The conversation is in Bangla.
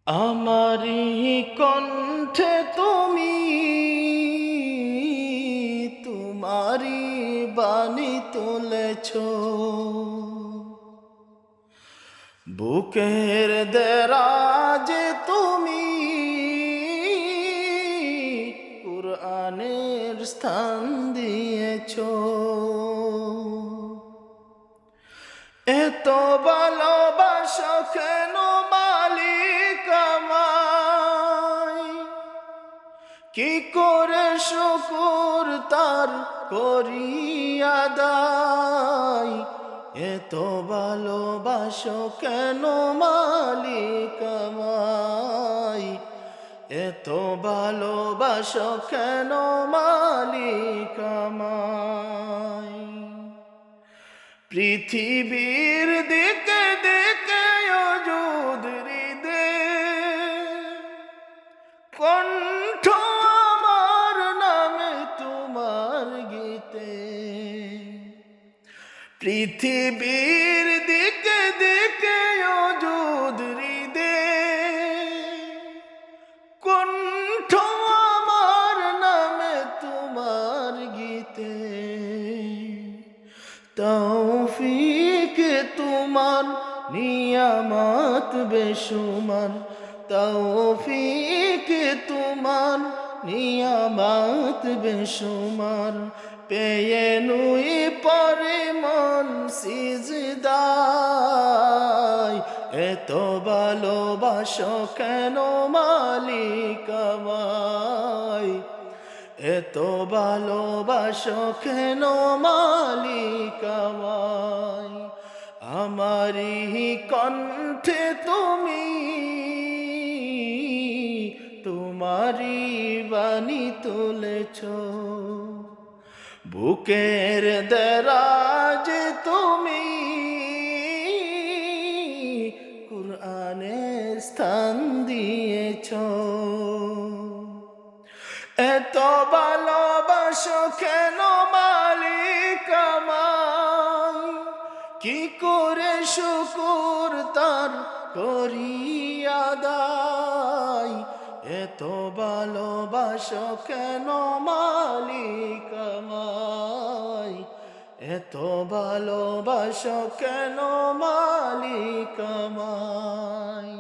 আমারি কণ্ঠে তুমি তোমারি বাণী তুলেছ, বুকের দেরাজে তুমি কুরআনের স্থান দিয়েছ। এত ভালোবাসা কেন মালিক আমায়, কি করে শুকুর তার করি আদায়। এত ভালোবাসা কেন মালিক আমায়, এত ভালোবাসা কেন মালিক আমায়। পৃথিবীর দিকে দিকে অযুদ হৃদে কণ্ঠ আমার নামে তোমার গীতে। পৃথিবীর দিকে দিকে অযুদ হৃদে কণ্ঠ আমার নামে তোমার গীতে। তৌফিক তোমার নিয়ামত বেশুমার, তৌফিক তোমার নিয়ামত বেশুমার। পেয়ে নুই পরে মন সিজদায়, এত ভালোবাসা কেন মালিক আমায়, এত ভালোবাসা কেন মালিক আমায়। আমারি কণ্ঠে তুমি তোমারি বাণী তুলেছ, বুকের দেরাজে তুমি কুরআনের স্থান দিয়েছ। এত ভালোবাসা কেন মালিক আমায়, কি করে শুকুর তার করি আদায়। এত ভালোবাসা কেন মালিক আমায়, এত ভালোবাসা কেন মালিক আমায়।